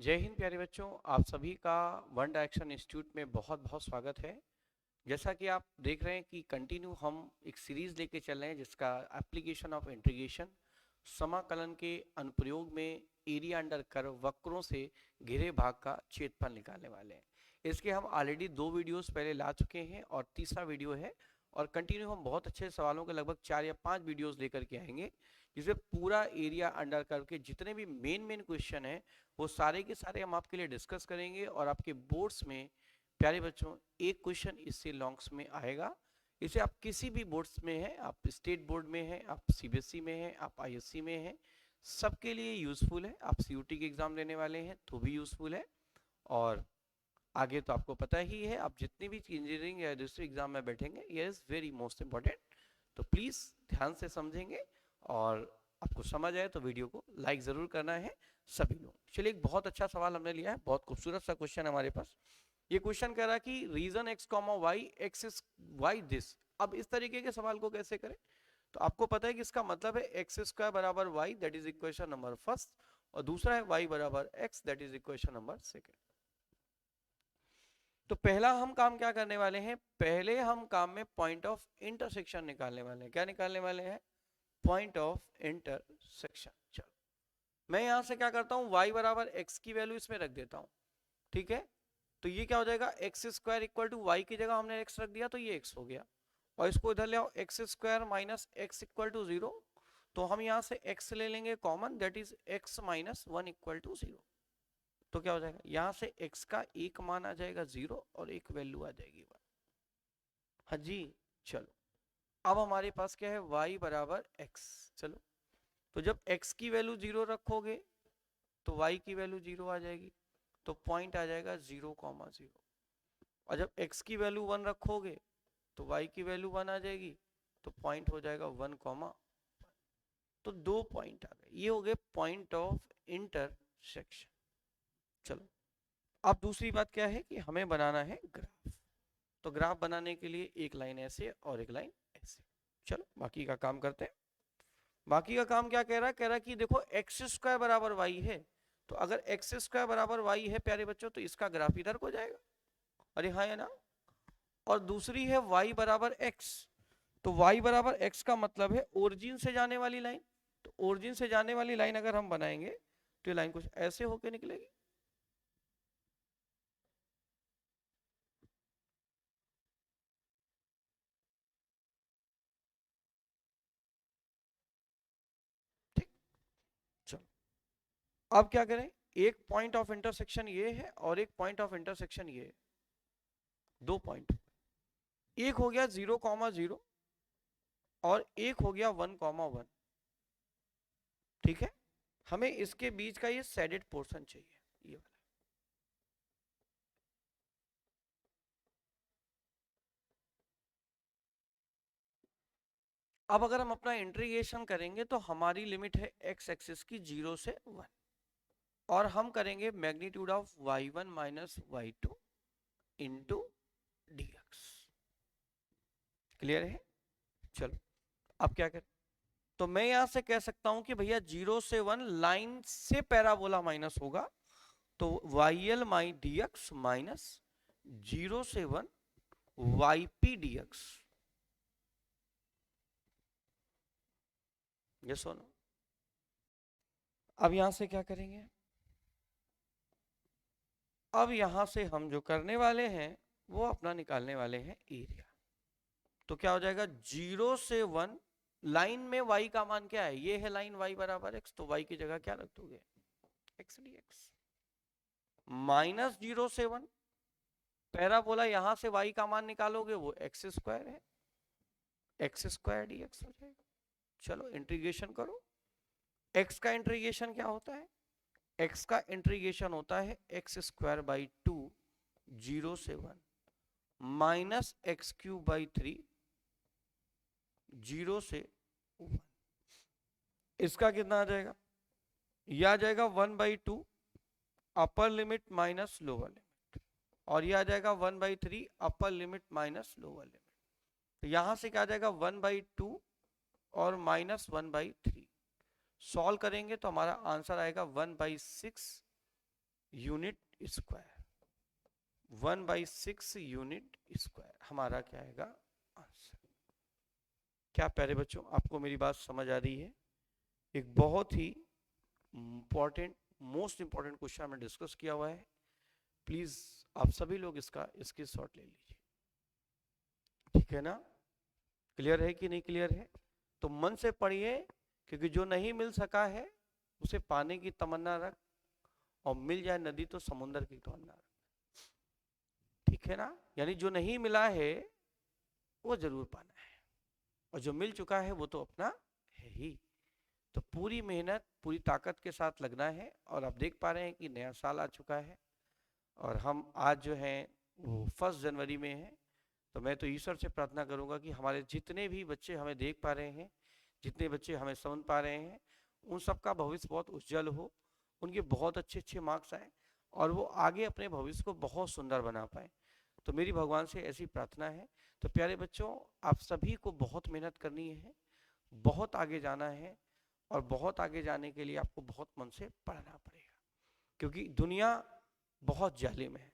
जय हिंद प्यारे बच्चों, आप सभी का वन डायरेक्शन इंस्टीट्यूट में बहुत बहुत स्वागत है। जैसा कि आप देख रहे हैं कि कंटिन्यू हम एक सीरीज लेके चल रहे हैं जिसका एप्लीकेशन ऑफ इंटीग्रेशन, समाकलन के अनुप्रयोग में एरिया अंडर कर्व वक्रों से घिरे भाग का क्षेत्रफल निकालने वाले हैं। इसके हम ऑलरेडी 2 वीडियोस पहले ला चुके हैं और तीसरा वीडियो है, और कंटिन्यू हम बहुत अच्छे सवालों के लगभग 4 या 5 वीडियोस लेकर के आएंगे जिसमें पूरा एरिया अंडर कर्व के जितने भी मेन क्वेश्चन हैं वो सारे के सारे हम आपके लिए डिस्कस करेंगे। और आपके बोर्ड्स में प्यारे बच्चों एक क्वेश्चन इससे लॉन्ग्स में आएगा। इसे आप किसी भी बोर्ड्स में हैं, आप स्टेट बोर्ड में हैं, आप सीबीएसई में हैं, आप आईएससी में हैं, सबके लिए यूजफुल है। आप सीयूटी के एग्जाम देने वाले हैं तो भी यूजफुल है। और आगे तो आपको पता ही है, आप जितनी भी इंजीनियरिंग या दूसरे एग्जाम में बैठेंगे, ये इज वेरी मोस्ट इंपॉर्टेंट। तो प्लीज ध्यान से समझेंगे, और आपको समझ आए तो वीडियो को लाइक जरूर करना है सभी लोग। चलिए, एक बहुत अच्छा सवाल हमने लिया है, बहुत खूबसूरत सा क्वेश्चन है हमारे पास। ये क्वेश्चन कह रहा है कि region x comma y x is y this. अब इस तरीके के सवाल को कैसे करें? तो आपको पता है कि इसका मतलब है एक्स स्क्वायर बराबर y, that is equation number first, और दूसरा है वाई बराबर x, that is equation number second. तो पहला हम काम क्या करने वाले हैं? पहले हम काम में पॉइंट ऑफ इंटरसेक्शन निकालने वाले हैं। क्या निकालने वाले हैं? Point of intersection. चलो, मैं यहां से क्या करता हूं, y बराबर एक्स की वैल्यू इसमें रख देता हूं। ठीक है, तो ये क्या हो जाएगा, x square equal to y की जगह हमने एक्स रख दिया तो ये एक्स हो गया, और इसको इधर ले आओ, x square minus x equal to 0। तो हम यहां से x ले लेंगे common, that is x minus 1 equal to 0। तो क्या हो जाएगा, यहां से x का एक मान आ जाएगा 0 और एक वैल्यू आ जाएगी 1। हाँ जी। चलो, अब हमारे पास क्या है, y बराबर x। चलो, तो जब x की वैल्यू 0 रखोगे तो y की वैल्यू 0 आ जाएगी, तो पॉइंट आ जाएगा 0,0। और जब x की वैल्यू 1 रखोगे तो y की वैल्यू 1 आ जाएगी, तो पॉइंट हो जाएगा 1, तो 2 पॉइंट आ गए। ये हो गए पॉइंट ऑफ इंटरसेक्शन। चलो, अब दूसरी बात क्या है कि हमें बनाना है ग्राफ। तो ग्राफ बनाने के लिए एक लाइन ऐसे और एक लाइन ऐसे। चलो, बाकी का काम करते हैं। बाकी का काम क्या कह रहा है? कह रहा है कि देखो एक्स स्क्वायर बराबर वाई है, तो अगर एक्स स्क्वायर बराबर वाई है प्यारे बच्चों, तो इसका ग्राफ इधर को जाएगा। अरे हाँ या ना? और दूसरी है वाई बराबर एक्स, तो वाई बराबर एक्स का मतलब है ओरिजिन से जाने वाली लाइन। तो ओरिजिन से जाने वाली लाइन अगर हम बनाएंगे तो ये लाइन कुछ ऐसे होके निकलेगी। ठीक, चलो, अब क्या करें, एक पॉइंट ऑफ इंटरसेक्शन ये है और एक पॉइंट ऑफ इंटरसेक्शन ये है। 2 पॉइंट, एक हो गया 0,0 और एक हो गया 1,1। ठीक है, हमें इसके बीच का ये शेडेड पोर्शन चाहिए, ये वाला। अब अगर हम अपना इंटीग्रेशन करेंगे तो हमारी लिमिट है एक्स एक्सिस की 0 से 1, और हम करेंगे magnitude of y1 minus y2 into dx। Clear है? चलो, अब क्या करें? तो मैं यहां से कह सकता हूं कि भैया 0 से 1 लाइन से पैराबोला माइनस होगा, तो yl माई dx माइनस 0 से 1 yp dx। ये सुनो, अब यहां से क्या करेंगे? अब यहां से हम जो करने वाले हैं वो अपना निकालने वाले हैं एरिया। तो क्या हो जाएगा, 0 से 1 लाइन में y का मान क्या है, ये है लाइन y बराबर x, तो y की जगह क्या रख दोगे, x dx माइनस 0 से 1 पैराबोला, यहां से y का मान निकालोगे वो एक्स स्क्वायर है, एक्स स्क्वायर dx हो जाएगा। चलो, इंटीग्रेशन करो। x का इंटीग्रेशन क्या होता है? x का इंटीग्रेशन होता है एक्स स्क्वायर बाई 2 0 से 1 माइनस एक्स क्यूब बाई 3 0 से 1। इसका कितना आ जाएगा? यह आ जाएगा 1/2 upper limit minus lower limit, और यह आ जाएगा 1/3 upper limit minus lower limit. तो यहां से क्या आ जाएगा, 1/2 और माइनस 1/3। सॉल्व करेंगे तो हमारा आंसर आएगा 1/6 यूनिट स्क्वायर, 1/6 यूनिट स्क्वायर हमारा क्या आएगा आंसर। क्या प्यारे बच्चों, आपको मेरी बात समझ आ रही है? एक बहुत ही इंपॉर्टेंट, मोस्ट इंपॉर्टेंट क्वेश्चन हमने डिस्कस किया हुआ है। प्लीज आप सभी लोग इसका स्क्रीनशॉट ले लीजिए, ठीक है ना? क्लियर है कि नहीं क्लियर है? तो मन से पढ़िए, क्योंकि जो नहीं मिल सका है उसे पाने की तमन्ना रख, और मिल जाए नदी तो समुद्र की तमन्ना रख, ठीक है ना? यानी जो नहीं मिला है वो जरूर पाना है, और जो मिल चुका है वो तो अपना है ही। तो पूरी मेहनत पूरी ताकत के साथ लगना है। और आप देख पा रहे हैं कि नया साल आ चुका है, और हम आज जो है वो 1 जनवरी में है। तो मैं तो ईश्वर से प्रार्थना करूंगा कि हमारे जितने भी बच्चे हमें देख पा रहे हैं, जितने बच्चे हमें समझ पा रहे हैं, उन सबका भविष्य बहुत उज्जवल हो, उनके बहुत अच्छे अच्छे मार्क्स आए, और वो आगे अपने भविष्य को बहुत सुंदर बना पाए। तो मेरी भगवान से ऐसी प्रार्थना है। तो प्यारे बच्चों, आप सभी को बहुत मेहनत करनी है, बहुत आगे जाना है, और बहुत आगे जाने के लिए आपको बहुत मन से पढ़ना पड़ेगा, क्योंकि दुनिया बहुत जालिम है,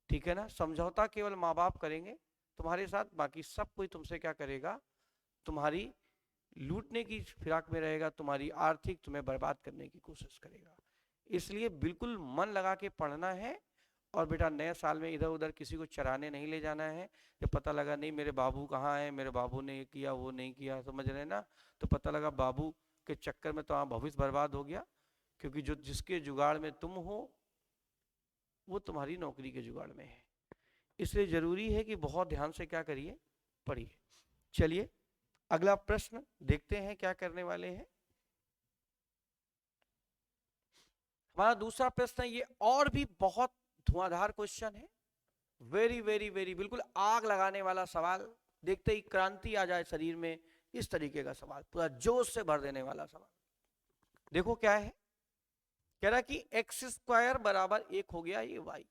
ठीक है ना? समझौता केवल माँ बाप करेंगे तुम्हारे साथ, बाकी सब कोई तुमसे क्या करेगा? तुम्हारी लूटने की फिराक में रहेगा, तुम्हारी आर्थिक तुम्हें बर्बाद करने की कोशिश करेगा। इसलिए बिल्कुल मन लगा के पढ़ना है। और बेटा नए साल में इधर उधर किसी को चराने नहीं ले जाना है। जब पता लगा नहीं मेरे बाबू कहाँ है, मेरे बाबू ने ये किया वो नहीं किया, समझ रहे ना? तो पता लगा बाबू के चक्कर में तो आप भविष्य बर्बाद हो गया, क्योंकि जो जिसके जुगाड़ में तुम हो वो तुम्हारी नौकरी के जुगाड़ में है। इसलिए जरूरी है कि बहुत ध्यान से क्या करिए, पढ़िए। चलिए अगला प्रश्न देखते हैं क्या करने वाले हैं। हमारा दूसरा प्रश्न है, ये और भी बहुत धुआंधार क्वेश्चन है, वेरी वेरी वेरी, बिल्कुल आग लगाने वाला सवाल, देखते ही क्रांति आ जाए शरीर में, इस तरीके का सवाल, पूरा जोश से भर देने वाला सवाल। देखो क्या है, कह रहा कि एक्स स्क्वायर बराबर 1 हो गया ये y,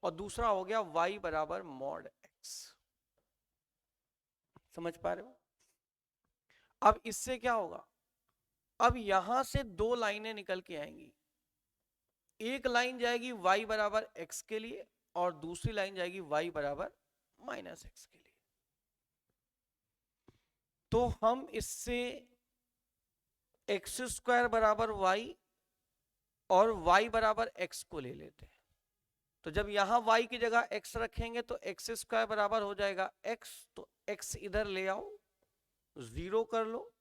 और दूसरा हो गया y बराबर मॉड x। समझ पा रहे हो? अब इससे क्या होगा, अब यहां से 2 लाइनें निकल के आएंगी। एक लाइन जाएगी y बराबर x के लिए, और दूसरी लाइन जाएगी y बराबर -x के लिए। तो हम इससे एक्स स्क्वायर बराबर y और y बराबर x को ले लेते हैं। तो जब यहां y की जगह x रखेंगे तो एक्स स्क्वायर बराबर हो जाएगा x, तो x इधर ले आओ, 0 कर लो,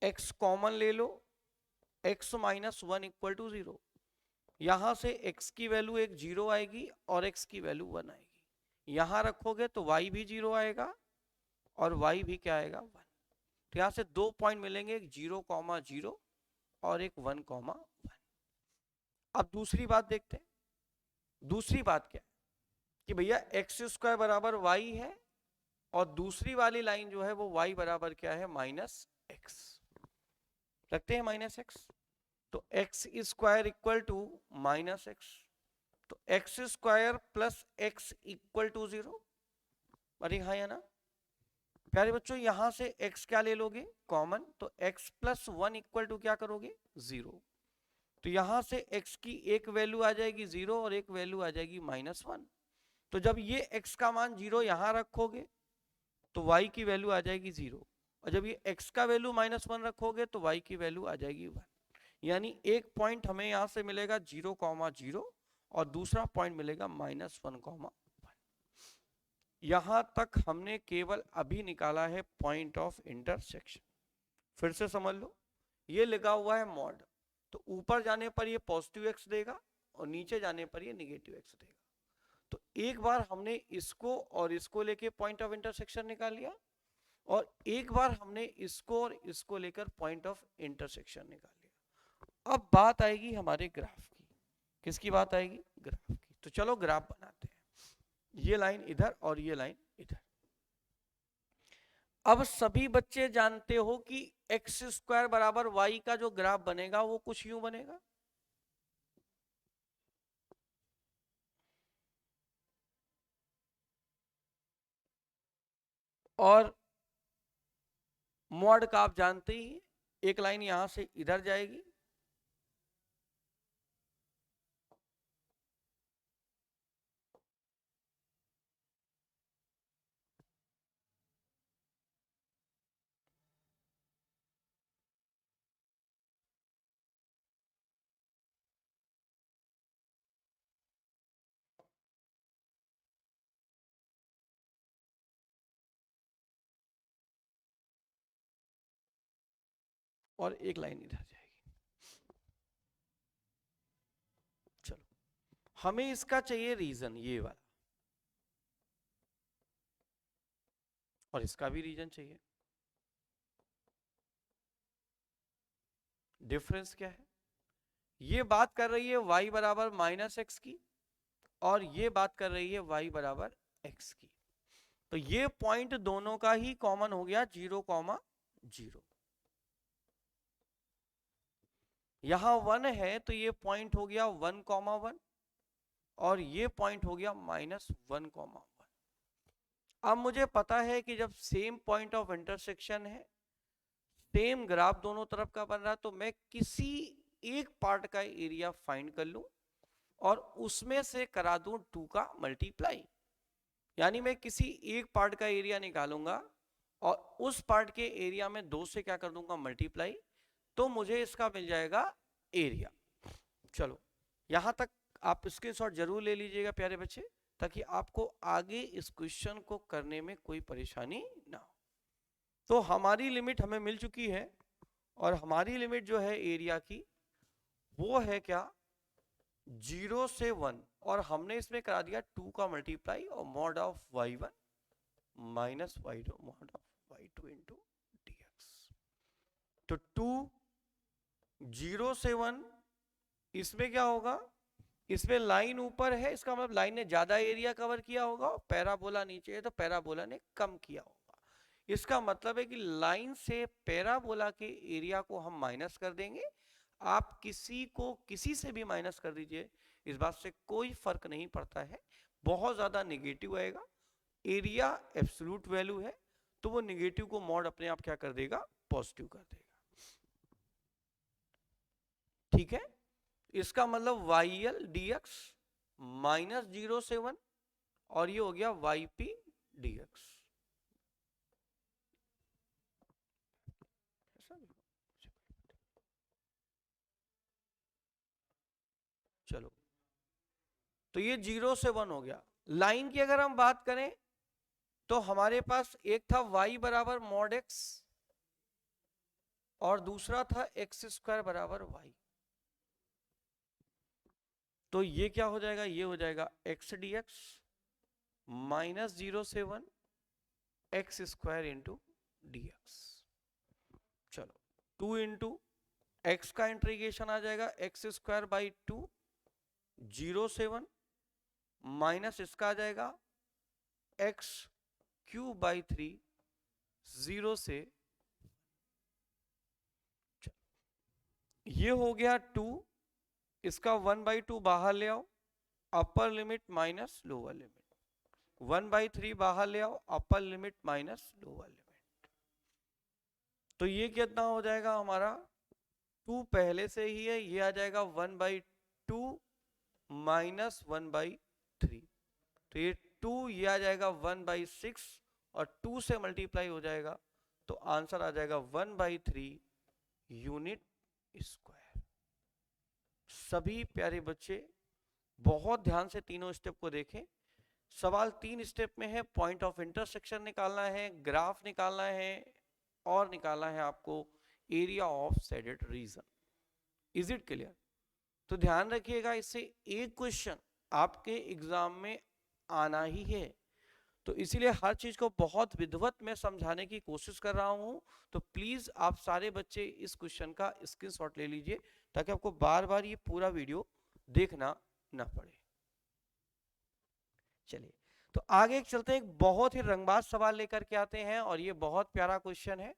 x कॉमन ले लो, x -1 इक्वल टू 0। यहां से x की वैल्यू एक 0 आएगी और x की वैल्यू 1 आएगी। यहां रखोगे तो y भी 0 आएगा और y भी क्या आएगा 1। तो यहां से 2 पॉइंट मिलेंगे, एक 0,0 और एक 1,1। अब दूसरी बात देखते हैं। दूसरी बात क्या है कि भैया एक्स स्क्वायर बराबर y है, और दूसरी वाली लाइन जो है वो y बराबर क्या है -x। रखते हैं -x, तो x square equal to -x, तो x square plus x equal to 0। अरे हाँ या ना प्यारे बच्चों, यहां से x क्या ले लोगे कॉमन, तो x प्लस 1 इक्वल टू क्या करोगे 0। तो यहां से x की एक वैल्यू आ जाएगी 0 और एक वैल्यू आ जाएगी -1। तो जब ये x का मान 0 यहां रखोगे तो y की वैल्यू आ जाएगी 0, और जब ये x का वैल्यू -1 रखोगे तो y की वैल्यू आ जाएगी 1। यानी एक पॉइंट हमें यहां से मिलेगा 0,0 और दूसरा पॉइंट मिलेगा -1,1। यहां तक हमने केवल अभी निकाला है पॉइंट ऑफ इंटरसेक्शन। फिर से समझ लो, ये लिखा हुआ है मॉड, तो ऊपर जाने पर ये पॉजिटिव x देगा और नीचे जाने पर ये नेगेटिव x देगा। तो एक बार हमने इसको और इसको लेके पॉइंट ऑफ इंटरसेक्शन निकाल लिया, और एक बार हमने इसको और इसको लेकर पॉइंट ऑफ इंटरसेक्शन निकाल लिया। अब बात आएगी हमारे ग्राफ की। किसकी बात आएगी? ग्राफ की। तो चलो ग्राफ बनाते हैं, ये लाइन इधर और ये लाइन इधर। अब सभी बच्चे जानते हो कि एक्स स्क्वायर बराबर वाई का जो ग्राफ बनेगा वो कुछ यूं बनेगा, और मॉड का आप जानते ही, एक लाइन यहां से इधर जाएगी और एक लाइन इधर जाएगी। चलो, हमें इसका चाहिए रीजन, ये वाला, और इसका भी रीजन चाहिए। डिफरेंस क्या है? ये बात कर रही है y बराबर -x की, और ये बात कर रही है y बराबर x की। तो ये पॉइंट दोनों का ही कॉमन हो गया 0,0। यहां 1 है तो ये पॉइंट हो गया 1,1, और ये पॉइंट हो गया -1,1। अब मुझे पता है कि जब सेम पॉइंट ऑफ इंटरसेक्शन है, सेम ग्राफ दोनों तरफ का बन रहा है, तो मैं किसी एक पार्ट का एरिया फाइंड कर लूं और उसमें से करा दूं 2 का मल्टीप्लाई। यानी मैं किसी एक पार्ट का एरिया निकालूंगा और उस पार्ट के एरिया में 2 से क्या कर दूंगा, मल्टीप्लाई, तो मुझे इसका मिल जाएगा एरिया। चलो, यहां तक आप स्क्रीनशॉट जरूर ले लीजिएगा प्यारे बच्चे, ताकि आपको आगे इस क्वेश्चन को करने में कोई परेशानी ना हो। तो हमारी लिमिट हमें मिल चुकी है, और हमारी लिमिट जो है एरिया की वो है क्या, 0 से 1, और हमने इसमें करा दिया 2 का मल्टीप्लाई और mod of y1 minus y2 mod of y2 into dx। तो 2 0 से 1, इसमें क्या होगा, इसमें लाइन ऊपर है, इसका मतलब लाइन ने ज्यादा एरिया कवर किया होगा, पैराबोला नीचे है तो पैराबोला ने कम किया होगा। इसका मतलब है कि लाइन से पैराबोला के एरिया को हम माइनस कर देंगे। आप किसी को किसी से भी माइनस कर दीजिए, इस बात से कोई फर्क नहीं पड़ता है, बहुत ज्यादा निगेटिव आएगा। एरिया एब्सोल्यूट वैल्यू है, तो वो निगेटिव को मॉड अपने आप क्या कर देगा, पॉजिटिव कर देगा। ठीक है, इसका मतलब YL dx माइनस 0 से 1, और ये हो गया YP dx। चलो, तो ये 0 से 1 हो गया। लाइन की अगर हम बात करें तो हमारे पास एक था y बराबर मॉड x, और दूसरा था x स्क्वायर बराबर y। तो ये क्या हो जाएगा, ये हो जाएगा x dx माइनस 0 से 1 x स्क्वायर इंटू dx। चलो, 2 इंटू x का इंटीग्रेशन आ जाएगा x स्क्वायर बाई 2, 0 से 1 माइनस इसका आ जाएगा x क्यूब बाई 3, 0 से, ये हो गया 2, इसका 1/2 बाहर ले आओ, upper limit minus lower limit, 1/3 बाहर ले आओ, upper limit minus lower limit. तो ये कितना हो जाएगा हमारा, 2 पहले से ही है, ये आ जाएगा 1/2 माइनस 1/3। तो ये 2, ये आ जाएगा 1/6, और 2 से मल्टीप्लाई हो जाएगा, तो आंसर आ जाएगा 1/3 यूनिट स्क्वायर। सभी प्यारे बच्चे बहुत ध्यान से तीनों स्टेप को देखें। सवाल 3 स्टेप में है, पॉइंट ऑफ इंटरसेक्शन निकालना है, ग्राफ निकालना है, और निकालना है आपको area of shaded region. Is it clear? तो ध्यान रखिएगा, इससे एक क्वेश्चन आपके एग्जाम में आना ही है, तो इसीलिए हर चीज को बहुत विधिवत में समझाने की कोशिश कर रहा हूं। तो प्लीज आप सारे बच्चे इस क्वेश्चन का स्क्रीनशॉट ले लीजिए, ताकि आपको बार बार ये पूरा वीडियो देखना ना पड़े। चलिए, तो आगे चलते हैं, एक बहुत ही रंगबाज सवाल लेकर के आते हैं, और ये बहुत प्यारा क्वेश्चन है।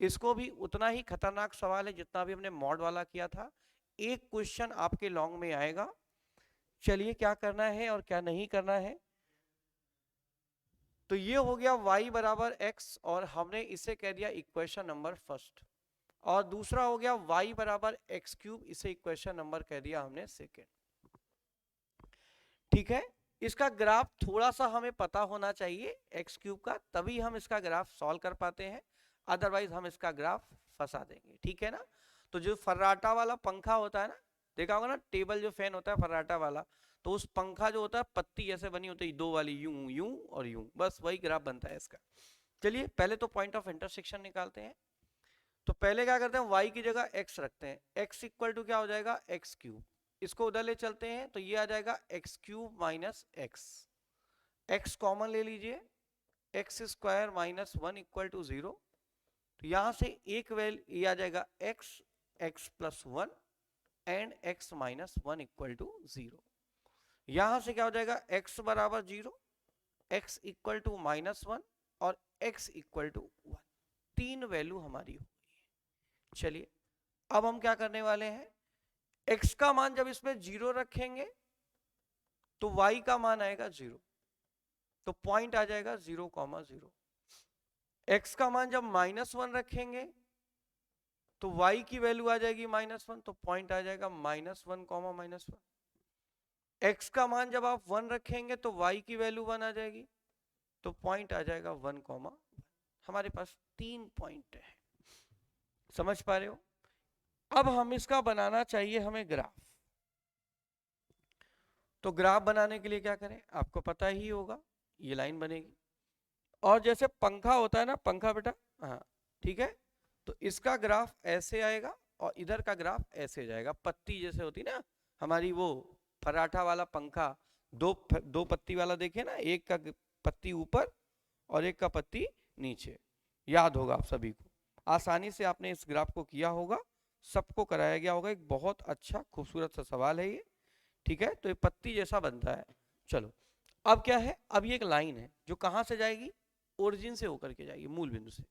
इसको भी उतना ही खतरनाक सवाल है जितना भी हमने मॉड वाला किया था। एक क्वेश्चन आपके लॉन्ग में आएगा। चलिए, क्या करना है और क्या नहीं करना है। तो ये हो गया y बराबर x, और हमने इसे कह दिया इक्वेशन नंबर फर्स्ट, और दूसरा हो गया y बराबर x क्यूब, इसे इक्वेशन नंबर कह दिया हमने सेकेंड। ठीक है, इसका ग्राफ थोड़ा सा हमें पता होना चाहिए x क्यूब का, तभी हम इसका ग्राफ सॉल्व कर पाते हैं, अदरवाइज हम इसका ग्राफ फंसा देंगे। ठीक है ना? तो जो फर्राटा वाला पंखा होता है ना, देखा होगा ना, टेबल जो फैन होता है फर्राटा वाला, तो उस पंखा जो होता है पत्ती जैसे बनी होती है, 2 वाली, यूं यूं और यूं, बस वही ग्राफ बनता है इसका। चलिए, पहले तो पॉइंट ऑफ इंटरसेक्शन निकालते हैं। तो पहले क्या करते हैं, y की जगह x रखते हैं, x इक्वल टू क्या हो जाएगा, एक्स क्यूब। इसको उधर ले चलते हैं तो ये आ जाएगा x cube minus x, x common ले लीजिए, x square minus one equal to zero. तो यहां से एक वैल्यू ये आ जाएगा x, x plus one and x minus one equal to zero. यहां से क्या हो जाएगा, x बराबर जीरो, x equal to minus one और x इक्वल टू वन। तीन वैल्यू हमारी हो गई है। चलिए अब हम क्या करने वाले हैं, x का मान जब इसमें जीरो रखेंगे तो y का मान आएगा जीरो, तो पॉइंट आ जाएगा जीरो कॉमा जीरो। x का मान जब माइनस वन रखेंगे तो y की वैल्यू आ जाएगी माइनस वन, तो पॉइंट आ जाएगा minus one comma minus one. x का मान जब आप वन रखेंगे तो y की वैल्यू वन आ जाएगी, तो पॉइंट आ जाएगा वन कॉमा। हमारे पास तीन पॉइंट है, समझ पा रहे हो। अब हम इसका बनाना चाहिए हमें ग्राफ। तो ग्राफ बनाने के लिए क्या करें, आपको पता ही होगा, ये लाइन बनेगी और जैसे पंखा होता है ना, पंखा बेटा, हाँ ठीक है, तो इसका ग्राफ ऐसे आएगा और इधर का ग्राफ ऐसे जाएगा। पत्ती जैसे होती ना हमारी, वो पराठा वाला पंखा, दो पत्ती वाला देखे ना, एक का पत्ती ऊपर और एक का पत्ती नीचे, याद होगा आप सभी को, आसानी से आपने इस ग्राफ को किया होगा, सबको कराया गया होगा। एक बहुत अच्छा खूबसूरत सा सवाल है ये, ठीक है। तो ये पत्ती जैसा बनता है। चलो अब क्या है, अब ये एक लाइन है जो कहां से जाएगी, ओरिजिन से होकर के जाएगी, मूल बिंदु से।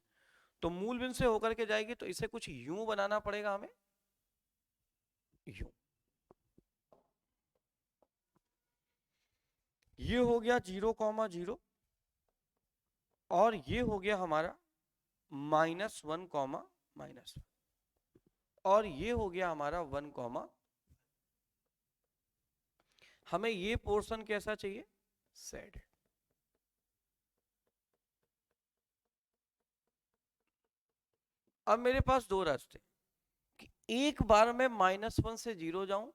तो मूल बिंदु से होकर के जाएगी तो इसे कुछ यूं बनाना पड़ेगा हमें, यूं। ये हो गया जीरो कॉमा जीरो और ये हो गया हमारा minus one comma minus one और ये हो गया हमारा वन कॉमा। हमें ये पोर्शन कैसा चाहिए, सेड। अब मेरे पास दो रास्ते, कि एक बार मैं माइनस वन से जीरो जाऊं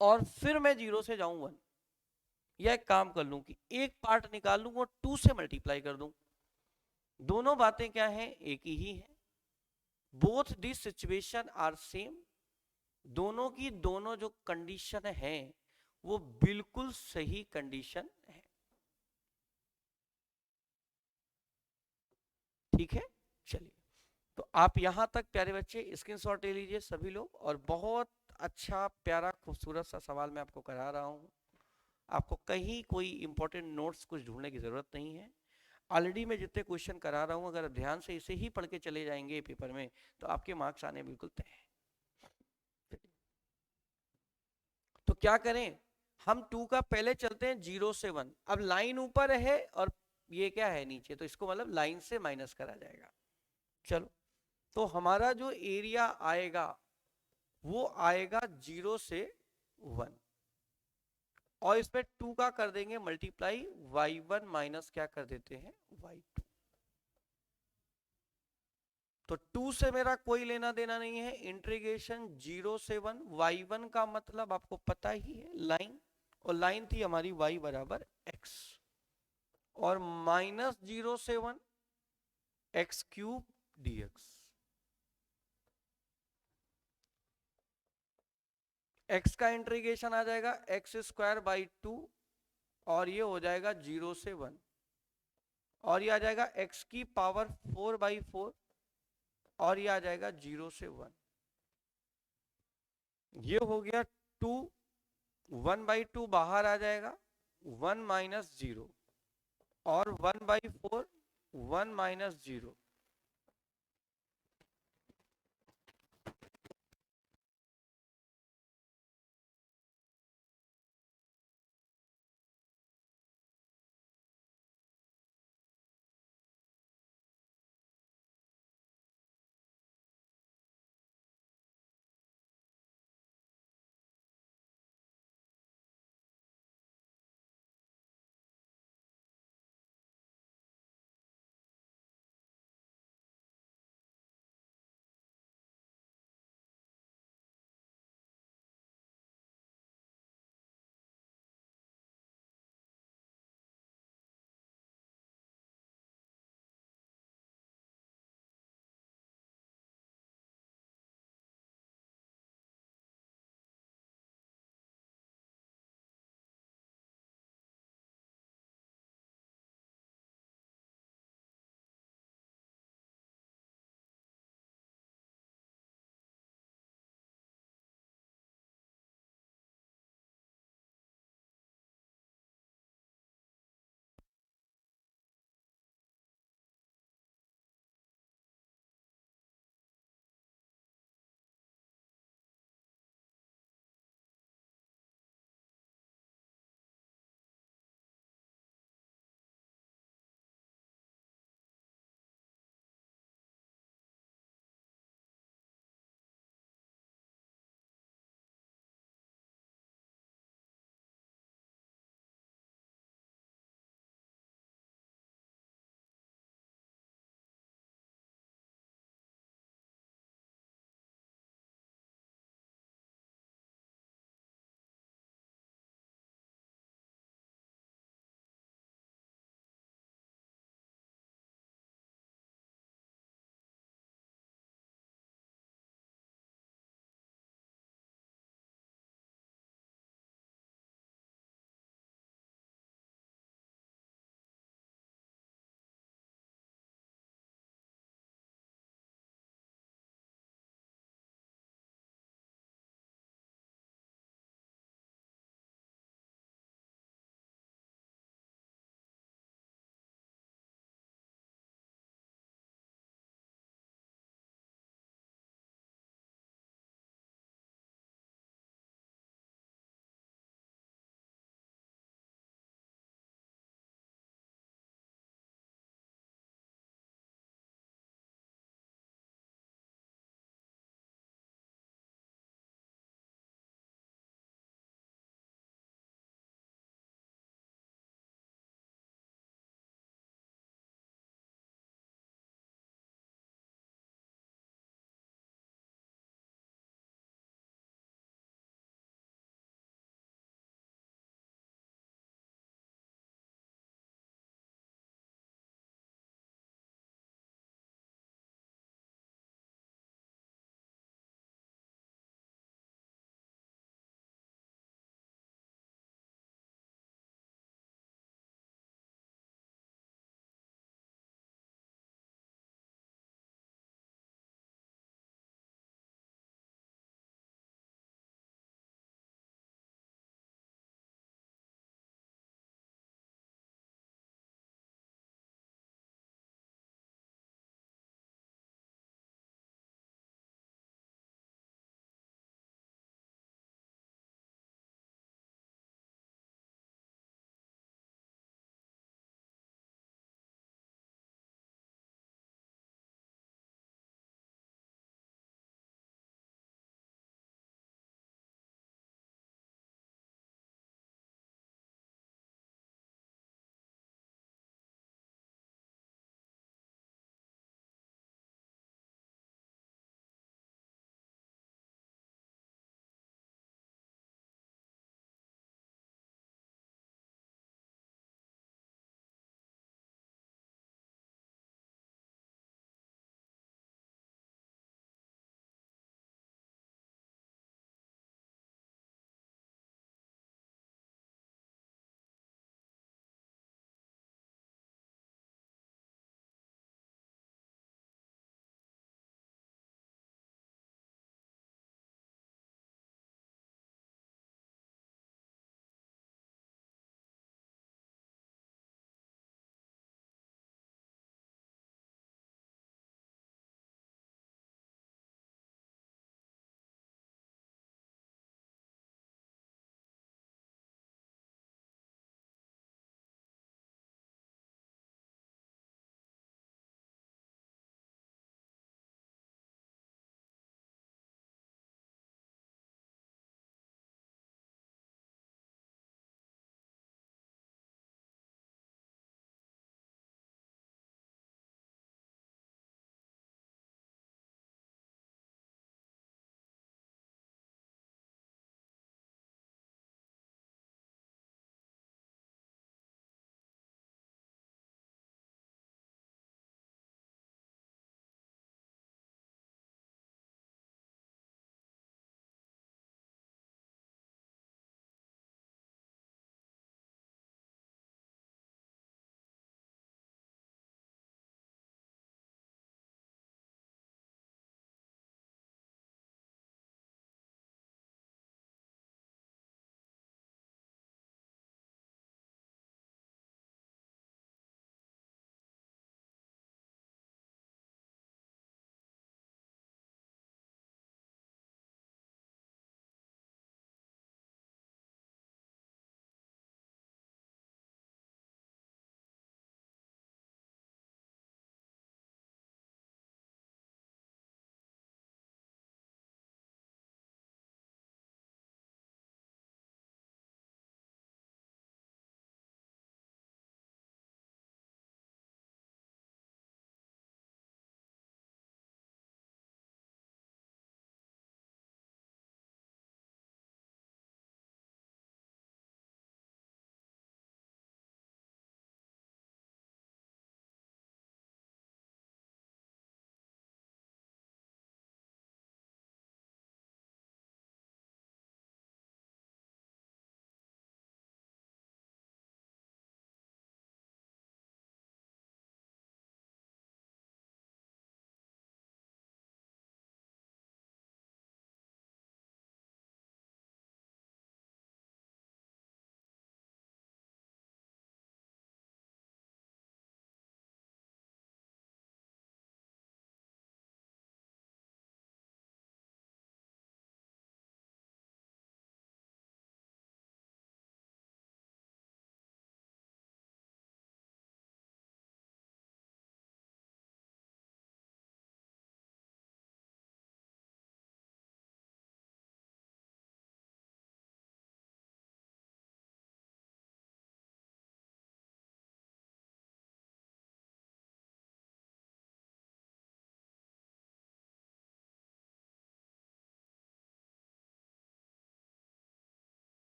और फिर मैं जीरो से जाऊं वन, या एक काम कर लूं कि एक पार्ट निकाल लूं और टू से मल्टीप्लाई कर दूं। दोनों बातें क्या हैं, एक ही है। Both the situation are same, दोनों की दोनों जो कंडीशन है वो बिल्कुल सही कंडीशन है, ठीक है। चलिए तो आप यहां तक प्यारे बच्चे स्क्रीनशॉट ले लीजिए सभी लोग, और बहुत अच्छा प्यारा खूबसूरत सा सवाल मैं आपको करा रहा हूं। आपको कहीं कोई इंपॉर्टेंट नोट्स कुछ ढूंढने की जरूरत नहीं है। ऑलरेडी मैं जितने क्वेश्चन करा रहा हूं, अगर ध्यान से इसे ही पढ़ के चले जाएंगे पेपर में तो आपके मार्क्स आने बिल्कुल तय है। तो क्या करें, हम टू का पहले चलते हैं जीरो से वन। अब लाइन ऊपर है और ये क्या है नीचे, तो इसको मतलब लाइन से माइनस करा जाएगा। चलो तो हमारा जो एरिया आएगा वो आएगा जीरो से वन, और इसमें टू का कर देंगे मल्टीप्लाई, वाई वन माइनस क्या कर देते हैं, वाई टू। तो टू से मेरा कोई लेना देना नहीं है, इंटीग्रेशन जीरो से वन, वाई वन का मतलब आपको पता ही है लाइन, और लाइन थी हमारी वाई बराबर एक्स, और माइनस जीरो से one x cube d x. X का इंटीग्रेशन आ जाएगा एक्स स्क्वायर बाई टू, और ये हो जाएगा जीरो से वन, और ये आ जाएगा एक्स की पावर फोर बाई फोर, और ये आ जाएगा जीरो से वन। ये हो गया टू, वन बाई टू बाहर आ जाएगा, वन माइनस जीरो, और one by four, one minus zero.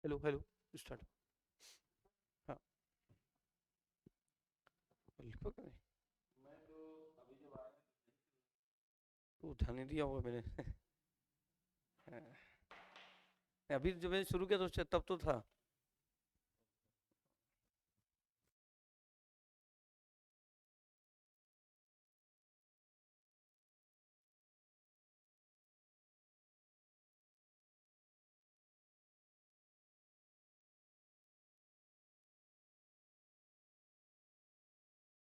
Hello hello start. हाँ लिखो क्या नहीं? मैं तो अभी जब आया तो उठा नहीं दिया होगा मैंने। हाँ, अभी जब मैंने शुरू किया तो तब तो था।